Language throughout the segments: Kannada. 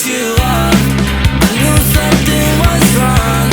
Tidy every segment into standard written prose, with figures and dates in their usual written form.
you off. I knew something was wrong.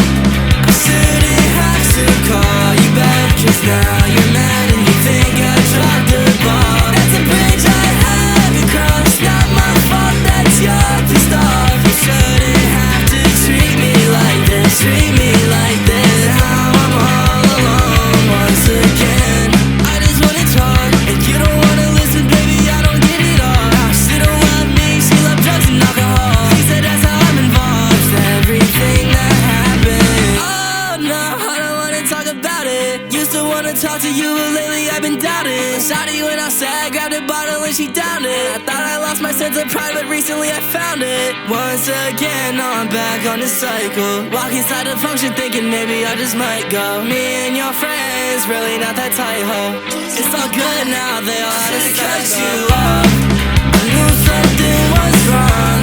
I shouldn't have to call you back, 'cause now you're mad and you think I dropped the ball. That's a bridge I had to cross. Not my fault, that's your please stop. You shouldn't have to treat me like this. Treat me like this. Now I'm all alone once again. I just wanna talk and you don't wanna listen, baby. I don't get it all. She don't love me, she love drugs and alcohol. She said that's how I'm involved. Everything that happened. Oh no, I don't wanna talk about it. Used to wanna talk to you, but lately I've been doubting. Shawty went outside, grabbed a bottle and she downed it. I thought I lost my sense of pride, but recently I found it. Once again, now I'm back on the cycle. Walk inside the function thinking maybe I just might go. Me and your friends, really not that tight, ho. It's all good now, they all had to cut you off. I knew something was wrong.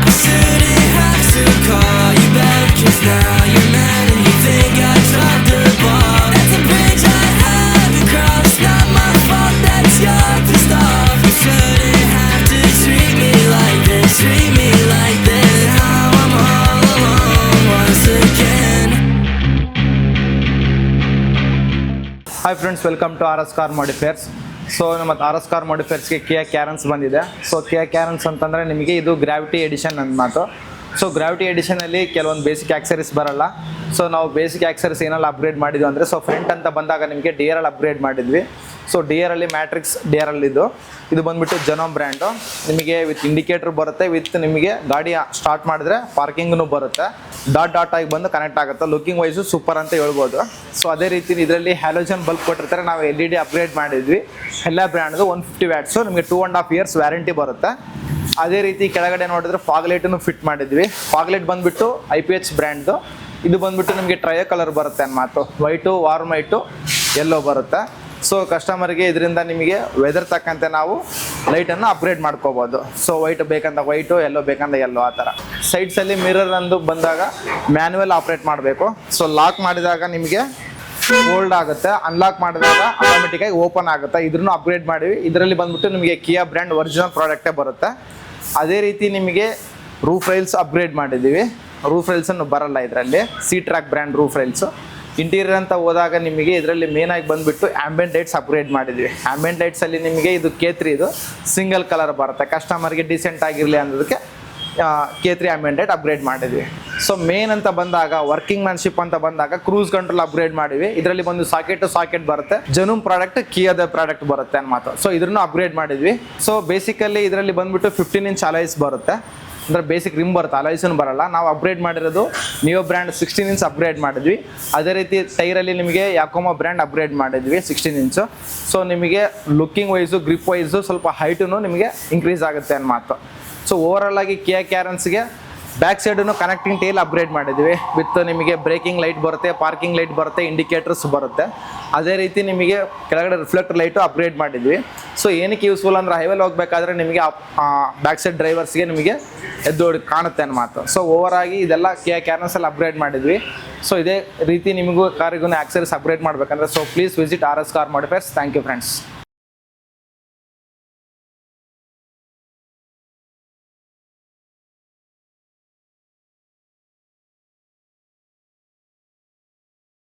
I shouldn't have to call you back, 'cause now you're mad and you think I dropped the ball. That's a bridge I had to cross. Not my fault, that's your pissed off. You shouldn't have to treat me like this. Treat me like this. Now I'm all alone once again. Hi friends, welcome to R S car modifiers. So ನಮ್ಮ ಆರ್ ಎಸ್ ಕಾರ್ ಮಾಡಿಫೈರ್ಸ್ಗೆ ಕಿಯಾ ಕ್ಯಾರನ್ಸ್ ಬಂದಿದೆ. ಸೊ ಕಿಯಾ ಕ್ಯಾರನ್ಸ್ ಅಂತಂದರೆ ನಿಮಗೆ ಇದು ಗ್ರಾವಿಟಿ ಎಡಿಷನ್ ಅಂತ ಮಾತು. ಸೊ ಗ್ರಾವಿಟಿ ಎಡಿಷನಲ್ಲಿ ಕೆಲವೊಂದು ಬೇಸಿಕ್ ಆಕ್ಸರೀಸ್ ಬರಲ್ಲ. ಸೊ ನಾವು ಬೇಸಿಕ್ ಆಕ್ಸರೀಸ್ ಏನೆಲ್ಲ ಅಪ್ಗ್ರೇಡ್ ಮಾಡಿದ್ವಿ ಅಂದರೆ, ಸೊ ಫ್ರಂಟ್ ಅಂತ ಬಂದಾಗ ನಿಮಗೆ ಡಿ ಆರ್ ಎಲ್ ಅಪ್ಗ್ರೇಡ್ ಮಾಡಿದ್ವಿ. ಸೊ ಡಿ ಆರ್ ಅಲ್ಲಿ ಮ್ಯಾಟ್ರಿಕ್ಸ್ ಡಿ ಆರ್ ಎಲ್ ಇದು ಬಂದುಬಿಟ್ಟು ಜನೋಮ್ ಬ್ರ್ಯಾಂಡು. ನಿಮಗೆ ವಿತ್ ಇಂಡಿಕೇಟರ್ ಬರುತ್ತೆ, ವಿತ್ ನಿಮಗೆ ಗಾಡಿ ಸ್ಟಾರ್ಟ್ ಮಾಡಿದ್ರೆ ಪಾರ್ಕಿಂಗ್ನು ಬರುತ್ತೆ. ಡಾಟ್ ಆಗಿ ಬಂದು ಕನೆಕ್ಟ್ ಆಗುತ್ತೆ. ಲುಕಿಂಗ್ ವೈಸು ಸೂಪರ್ ಅಂತ ಹೇಳ್ಬೋದು. ಸೊ ಅದೇ ರೀತಿ ಇದರಲ್ಲಿ ಹ್ಯಾಲೋಜನ್ ಬಲ್ಬ್ ಕೊಟ್ಟಿರ್ತಾರೆ. ನಾವು LED ಅಪ್ಗ್ರೇಡ್ ಮಾಡಿದ್ವಿ. ಎಲ್ಲ ಬ್ರ್ಯಾಂಡ್ದು 150 ವ್ಯಾಟ್ಸು, ನಿಮಗೆ 2.5 years ವ್ಯಾರಂಟಿ ಬರುತ್ತೆ. ಅದೇ ರೀತಿ ಕೆಳಗಡೆ ನೋಡಿದ್ರೆ ಫಾಗ್ ಲೈಟನ್ನು ಫಿಟ್ ಮಾಡಿದ್ವಿ. ಫಾಗ್ ಲೈಟ್ ಬಂದುಬಿಟ್ಟು IPH ಬ್ರ್ಯಾಂಡ್ದು. ಇದು ಬಂದುಬಿಟ್ಟು ನಿಮಗೆ ಟ್ರಯೋ ಕಲರ್ ಬರುತ್ತೆ ಅನ್ನೋ ಮಾತು. ವೈಟು, ವಾರ್ಮ್ ವೈಟು, ಯೆಲ್ಲೋ ಬರುತ್ತೆ. ಸೊ ಕಸ್ಟಮರ್ಗೆ ಇದರಿಂದ ನಿಮಗೆ ವೆದರ್ ತಕ್ಕಂತೆ ನಾವು ಲೈಟನ್ನು ಅಪ್ಗ್ರೇಡ್ ಮಾಡ್ಕೋಬೋದು. ಸೊ ವೈಟ್ ಬೇಕಂತ ವೈಟು, ಯೆಲ್ಲೋ ಬೇಕಂತ ಯೆಲ್ಲೋ, ಆ ಥರ. ಸೈಡ್ಸಲ್ಲಿ ಮಿರರ್ ಅಂದು ಬಂದಾಗ ಮ್ಯಾನ್ಯುವಲ್ ಆಪ್ರೇಟ್ ಮಾಡಬೇಕು. ಸೊ ಲಾಕ್ ಮಾಡಿದಾಗ ನಿಮಗೆ ಹೋಲ್ಡ್ ಆಗುತ್ತೆ, ಅನ್ಲಾಕ್ ಮಾಡಿದಾಗ ಆಟೋಮೆಟಿಕ್ಕಾಗಿ ಓಪನ್ ಆಗುತ್ತೆ. ಇದ್ರೂ ಅಪ್ಗ್ರೇಡ್ ಮಾಡಿವಿ. ಇದರಲ್ಲಿ ಬಂದ್ಬಿಟ್ಟು ನಿಮಗೆ ಕಿಯಾ ಬ್ರ್ಯಾಂಡ್ ಒರಿಜಿನಲ್ ಪ್ರಾಡಕ್ಟೇ ಬರುತ್ತೆ. ಅದೇ ರೀತಿ ನಿಮಗೆ ರೂಫ್ ರೈಲ್ಸ್ ಅಪ್ಗ್ರೇಡ್ ಮಾಡಿದ್ದೀವಿ. ರೂಫ್ ರೈಲ್ಸನ್ನು ಬರಲ್ಲ ಇದರಲ್ಲಿ. C track brand roof rails. Interior ಅಂತ ಹೋದಾಗ ನಿಮಗೆ ಇದರಲ್ಲಿ ಮೇನಾಗಿ ಬಂದುಬಿಟ್ಟು ಆ್ಯಂಬಿಯಂಟ್ ಲೈಟ್ಸ್ ಅಪ್ಗ್ರೇಡ್ ಮಾಡಿದ್ವಿ. ಆ್ಯಂಬಿಯಂಟ್ ಲೈಟ್ಸಲ್ಲಿ ನಿಮಗೆ ಇದು K3 ಇದು ಸಿಂಗಲ್ ಕಲರ್ ಬರುತ್ತೆ. ಕಸ್ಟಮರ್ಗೆ ಡಿಸೆಂಟ್ ಆಗಿರಲಿ ಅನ್ನೋದಕ್ಕೆ K3 ಆ್ಯಂಬಿಯಂಟ್ ಲೈಟ್ ಅಪ್ಗ್ರೇಡ್ ಮಾಡಿದ್ವಿ. ಸೊ ಮೇನ್ ಅಂತ ಬಂದಾಗ ವರ್ಕಿಂಗ್ ಮ್ಯಾನ್ಶಿಪ್ ಅಂತ ಬಂದಾಗ ಕ್ರೂಸ್ ಕಂಟ್ರೋಲ್ ಅಪ್ಗ್ರೇಡ್ ಮಾಡಿವಿ. ಇದರಲ್ಲಿ ಬಂದು ಸಾಕೆಟ್ ಬರುತ್ತೆ. ಜನೂಮ್ ಪ್ರಾಡಕ್ಟ್, ಕಿಯಾದ ಪ್ರಾಡಕ್ಟ್ ಬರುತ್ತೆ ಅನ್ನೋ ಮಾತು. ಸೊ ಇದನ್ನು ಅಪ್ಗ್ರೇಡ್ ಮಾಡಿದ್ವಿ. ಸೊ ಬೇಸಿಕಲ್ಲಿ ಇದರಲ್ಲಿ ಬಂದುಬಿಟ್ಟು 15 inch ಅಲಾಯ್ಸ್ ಬರುತ್ತೆ. ಅಂದರೆ ಬೇಸಿಕ್ ರಿಮ್ ಬರುತ್ತೆ, ಅಲಾಯ್ಸನ್ನು ಬರಲ್ಲ. ನಾವು ಅಪ್ಗ್ರೇಡ್ ಮಾಡಿರೋದು ನಿಯೋ ಬ್ರ್ಯಾಂಡ್ 16 inch ಅಪ್ಗ್ರೇಡ್ ಮಾಡಿದ್ವಿ. ಅದೇ ರೀತಿ ಟೈರಲ್ಲಿ ನಿಮಗೆ ಯಾಕೋಮಾ ಬ್ರ್ಯಾಂಡ್ ಅಪ್ಗ್ರೇಡ್ ಮಾಡಿದ್ವಿ 16 inch. ಸೊ ನಿಮಗೆ ಲುಕ್ಕಿಂಗ್ ವೈಸು, ಗ್ರಿಪ್ ವೈಸು ಸ್ವಲ್ಪ ಹೈಟು ನಿಮಗೆ ಇನ್ಕ್ರೀಸ್ ಆಗುತ್ತೆ ಅನ್ನೋ ಮಾತು. ಸೊ ಓವರಾಲ್ ಆಗಿ ಕಿಯಾ ಕ್ಯಾರನ್ಸ್ಗೆ ಬ್ಯಾಕ್ ಸೈಡನ್ನು ಕನೆಕ್ಟಿಂಗ್ ಟೇಲ್ ಅಪ್ಗ್ರೇಡ್ ಮಾಡಿದ್ವಿ. ವಿತ್ ನಿಮಗೆ ಬ್ರೇಕಿಂಗ್ ಲೈಟ್ ಬರುತ್ತೆ, ಪಾರ್ಕಿಂಗ್ ಲೈಟ್ ಬರುತ್ತೆ, ಇಂಡಿಕೇಟರ್ಸ್ ಬರುತ್ತೆ. ಅದೇ ರೀತಿ ನಿಮಗೆ ಕೆಳಗಡೆ ರಿಫ್ಲೆಕ್ಟರ್ ಲೈಟು ಅಪ್ಗ್ರೇಡ್ ಮಾಡಿದ್ವಿ. ಸೊ ಏನಕ್ಕೆ ಯೂಸ್ಫುಲ್ ಅಂದರೆ ಹೈವೇಲಿ ಹೋಗಬೇಕಾದ್ರೆ ನಿಮಗೆ ಬ್ಯಾಕ್ ಸೈಡ್ ಡ್ರೈವರ್ಸ್ಗೆ ನಿಮಗೆ ಎದ್ದು ಕಾಣುತ್ತೆ ಅನ್ನೋ ಮಾತು. ಸೊ ಓವರ್ ಆಗಿ ಇದೆಲ್ಲ ಕಿಯಾ ಕ್ಯಾರನ್ಸಲ್ಲಿ ಅಪ್ಗ್ರೇಡ್ ಮಾಡಿದ್ವಿ. ಸೊ ಇದೇ ರೀತಿ ನಿಮಗೂ ಕಾರಿಗೂ ಆಕ್ಸರೀಸ್ ಅಪ್ಗ್ರೇಡ್ ಮಾಡಬೇಕಂದ್ರೆ so please visit R S car modifiers. Thank you friends.